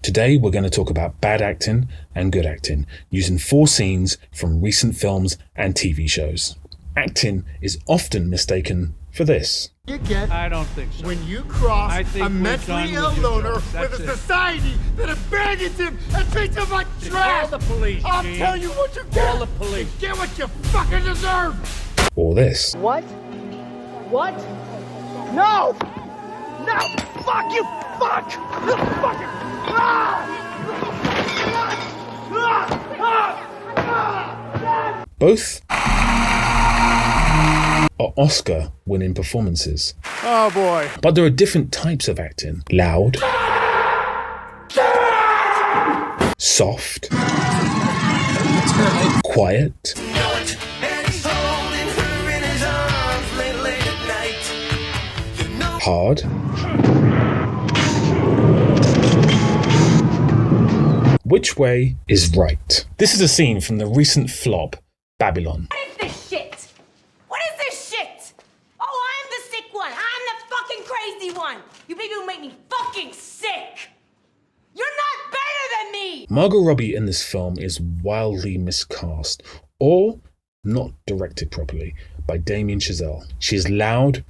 Today we're going to talk about bad acting and good acting, using 4 scenes from recent films and TV shows. Acting is often mistaken for this. You get I don't think so. when you cross a mentally ill loner with a society that abandons him and treats him like trash. Call the police, I'll Gene. tell you what you get. Call the police. You get what you fucking deserve. Or this. What? What? No! No! Fuck you! Fuck! Fuck it! Both are Oscar-winning performances. Oh boy. But there are different types of acting. Loud. Soft. Quiet. Hard. Which way is right? This is a scene from the recent flop, Babylon. What is this shit? What is this shit? Oh, I'm the sick one. I'm the fucking crazy one. You people make me fucking sick. You're not better than me. Margot Robbie in this film is wildly miscast or not directed properly by Damien Chazelle. She is loud,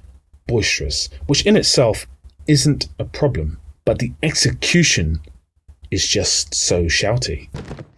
boisterous, which in itself isn't a problem, but the execution is just so shouty.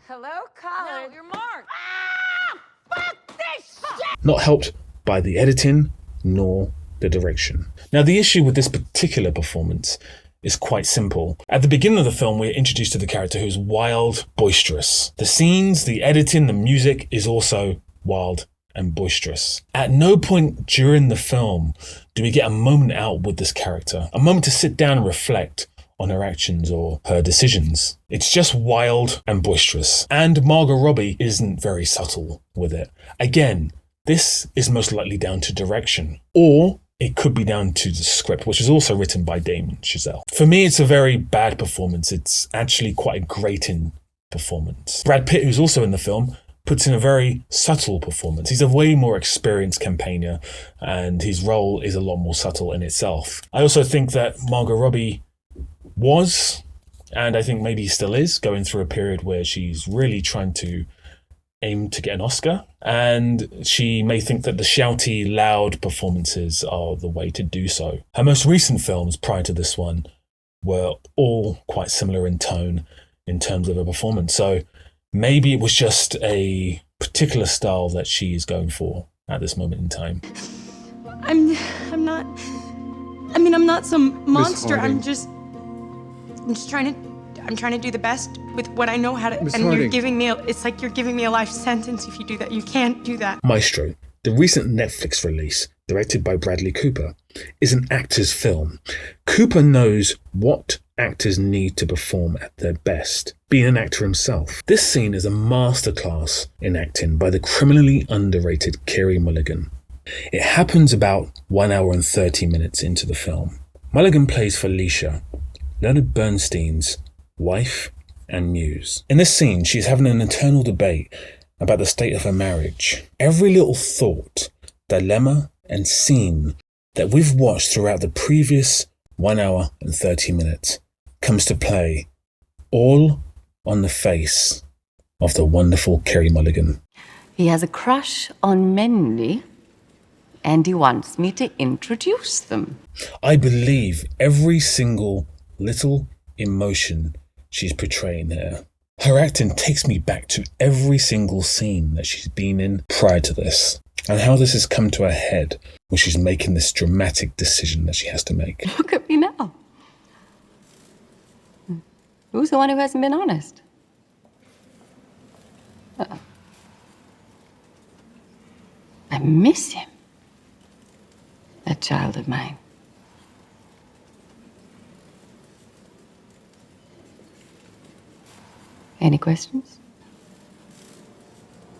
Hello, Colin. No, you're Mark. Ah! Fuck this shit! Not helped by the editing nor the direction. Now, the issue with this particular performance is quite simple. At the beginning of the film, we're introduced to the character who's wild, boisterous. The scenes, the editing, the music is also wild and boisterous. At no point during the film do we get a moment out with this character, a moment to sit down and reflect on her actions or her decisions. It's just wild and boisterous. And Margot Robbie isn't very subtle with it. Again, this is most likely down to direction, or it could be down to the script, which is also written by Damien Chazelle. For me, it's a very bad performance. It's actually quite a grating performance. Brad Pitt, who's also in the film, puts in a very subtle performance. He's a way more experienced campaigner, and his role is a lot more subtle in itself. I also think that Margot Robbie was, and I think maybe still is, going through a period where she's really trying to aim to get an Oscar, and she may think that the shouty, loud performances are the way to do so. Her most recent films prior to this one were all quite similar in tone in terms of her performance, so maybe it was just a particular style that she is going for at this moment in time. I'm not some monster. I'm trying to do the best with what I know how to. Miss and Harding. you're giving me it's like you're giving me a life sentence if you do that. You can't do that. Maestro, the recent Netflix release, directed by Bradley Cooper, is an actor's film. Cooper knows what actors need to perform at their best, being an actor himself. This scene is a masterclass in acting by the criminally underrated Carey Mulligan. It happens about 1 hour and 30 minutes into the film. Mulligan plays Felicia, Leonard Bernstein's wife and muse. In this scene, she's having an internal debate about the state of her marriage. Every little thought, dilemma, and scene that we've watched throughout the previous 1 hour and 30 minutes comes to play, all on the face of the wonderful Carey Mulligan. He has a crush on Mendy, and he wants me to introduce them. I believe every single little emotion she's portraying here. Her acting takes me back to every single scene that she's been in prior to this, and how this has come to a head when she's making this dramatic decision that she has to make. Look at me now. Who's the one who hasn't been honest? I miss him. That child of mine. Any questions?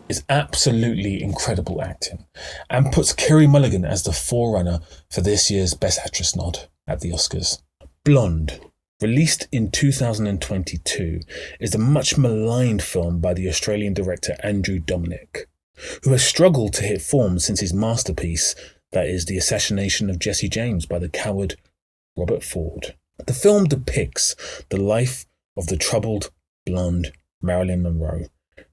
Is absolutely incredible acting and puts Carey Mulligan as the forerunner for this year's Best Actress nod at the Oscars. Blonde, released in 2022, is a much maligned film by the Australian director Andrew Dominik, who has struggled to hit form since his masterpiece, that is the assassination of Jesse James by the coward Robert Ford. The film depicts the life of the troubled, blonde Marilyn Monroe,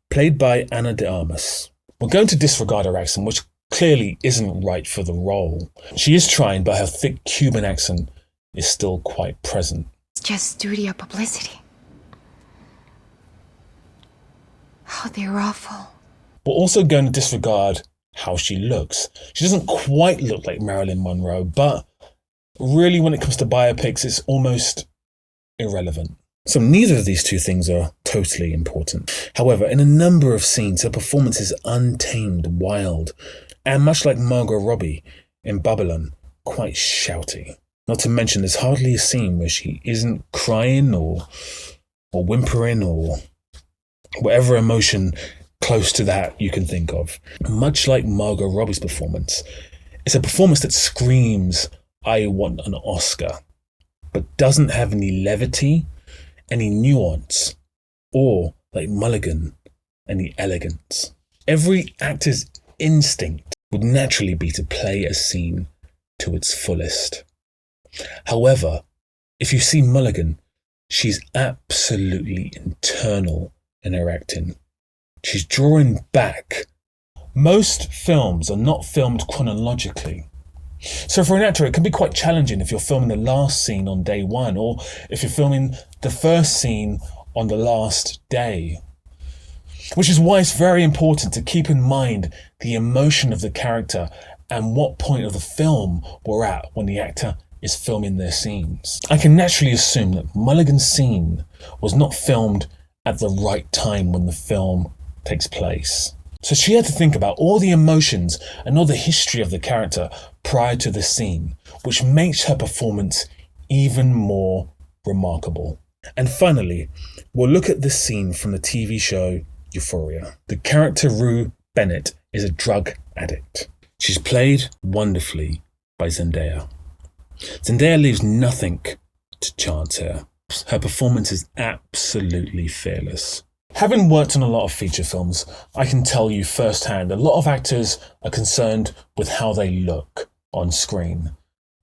played by Ana De Armas. We're going to disregard her accent, which clearly isn't right for the role. She is trying, but her thick Cuban accent is still quite present. It's just studio publicity. Oh, they're awful. We're also going to disregard how she looks. She doesn't quite look like Marilyn Monroe, but really when it comes to biopics, it's almost irrelevant. So neither of these two things are totally important. However, in a number of scenes, her performance is untamed, wild, and much like Margot Robbie in Babylon, quite shouty. Not to mention, there's hardly a scene where she isn't crying or whimpering or whatever emotion close to that you can think of. Much like Margot Robbie's performance, it's a performance that screams, "I want an Oscar," but doesn't have any levity, any nuance, or, like Mulligan, any elegance. Every actor's instinct would naturally be to play a scene to its fullest. However, if you see Mulligan, she's absolutely internal in her acting. She's drawing back. Most films are not filmed chronologically. So for an actor, it can be quite challenging if you're filming the last scene on day one, or if you're filming the first scene on the last day. Which is why it's very important to keep in mind the emotion of the character and what point of the film we're at when the actor is filming their scenes. I can naturally assume that Mulligan's scene was not filmed at the right time when the film takes place. So she had to think about all the emotions and all the history of the character prior to the scene, which makes her performance even more remarkable. And finally, we'll look at this scene from the TV show Euphoria. The character Rue Bennett is a drug addict. She's played wonderfully by Zendaya. Zendaya leaves nothing to chance here. Her performance is absolutely fearless. Having worked on a lot of feature films, I can tell you firsthand, a lot of actors are concerned with how they look on screen.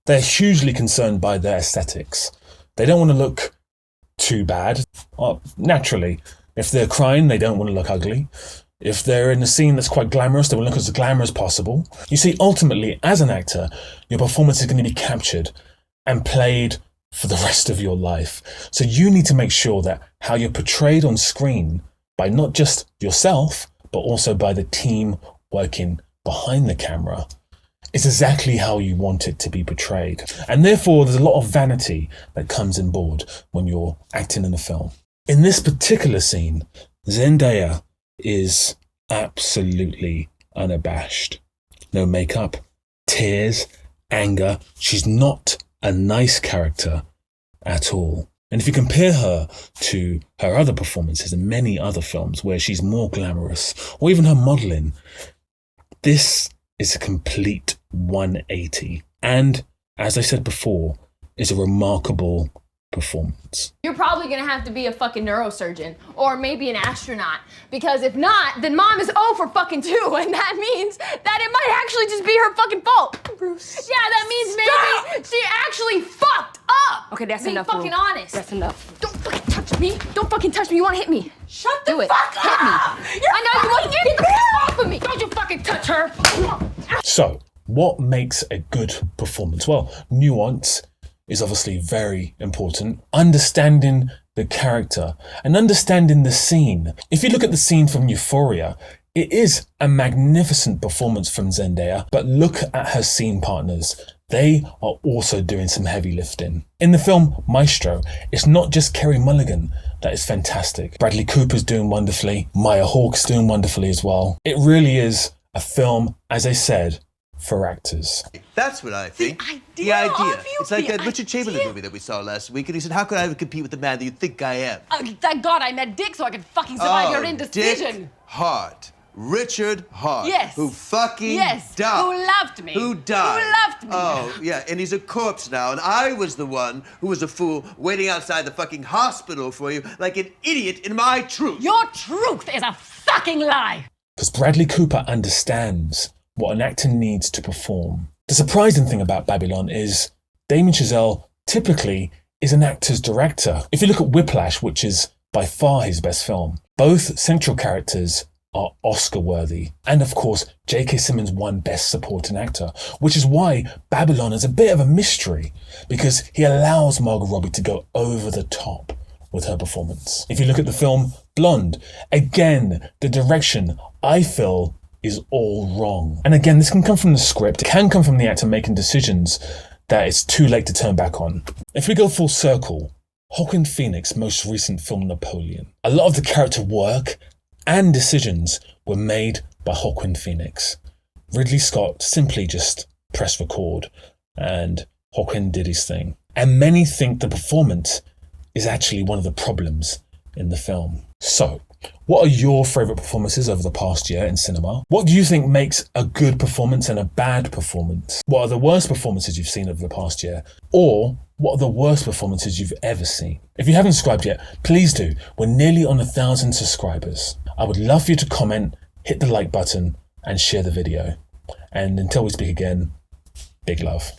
They're hugely concerned by their aesthetics. They don't want to look too bad. Naturally, if they're crying, they don't want to look ugly. If they're in a scene that's quite glamorous, they want to look as glamorous as possible. You see, ultimately, as an actor, your performance is going to be captured and played for the rest of your life. So you need to make sure that how you're portrayed on screen by not just yourself, but also by the team working behind the camera is exactly how you want it to be portrayed. And therefore, there's a lot of vanity that comes on board when you're acting in a film. In this particular scene, Zendaya is absolutely unabashed. No makeup, tears, anger. She's not a nice character at all. And if you compare her to her other performances in many other films where she's more glamorous, or even her modelling, this is a complete 180. And, as I said before, is a remarkable performance. You're probably gonna have to be a fucking neurosurgeon or maybe an astronaut, because if not, then mom is 0 for fucking 2, and that means that it might actually just be her fucking fault. Bruce. Yeah, that means maybe she actually fucked up. Okay, that's Being enough. fucking honest. That's enough. Don't fucking touch me. Don't fucking touch me. You wanna hit me? Shut Do the it. fuck Hit me. up! I know you want to get the fuck off of me. Don't you fucking touch her. So, what makes a good performance? Well, nuance is obviously very important. Understanding the character and understanding the scene. If you look at the scene from Euphoria, it is a magnificent performance from Zendaya, but look at her scene partners. They are also doing some heavy lifting. In the film Maestro, it's not just Carey Mulligan that is fantastic. Bradley Cooper's doing wonderfully. Maya Hawke's doing wonderfully as well. It really is a film, as I said, for actors. That's what I think. The idea. It's like that Richard Chamberlain movie that we saw last week, and he said, how could I ever compete with the man that you think I am? Thank God I met Dick so I could fucking survive your indecision. Dick Hart. Richard Hart. Yes. Who fucking Yes. died. Who loved me. Who died. Who loved me. Oh, yeah, and he's a corpse now, and I was the one who was a fool waiting outside the fucking hospital for you like an idiot in my truth. Your truth is a fucking lie. Because Bradley Cooper understands what an actor needs to perform. The surprising thing about Babylon is Damien Chazelle typically is an actor's director. If you look at Whiplash, which is by far his best film, both central characters are Oscar-worthy. And of course, J.K. Simmons won Best Supporting Actor, which is why Babylon is a bit of a mystery, because he allows Margot Robbie to go over the top with her performance. If you look at the film Blonde, again, the direction, I feel, is all wrong. And again, this can come from the script, it can come from the actor making decisions that it's too late to turn back on. If we go full circle, Joaquin Phoenix's most recent film, Napoleon, a lot of the character work and decisions were made by Joaquin Phoenix. Ridley Scott simply just pressed record and Joaquin did his thing. And many think the performance is actually one of the problems in the film. So, what are your favourite performances over the past year in cinema? What do you think makes a good performance and a bad performance? What are the worst performances you've seen over the past year? Or what are the worst performances you've ever seen? If you haven't subscribed yet, please do. We're nearly on 1,000 subscribers. I would love for you to comment, hit the like button, and share the video. And until we speak again, big love.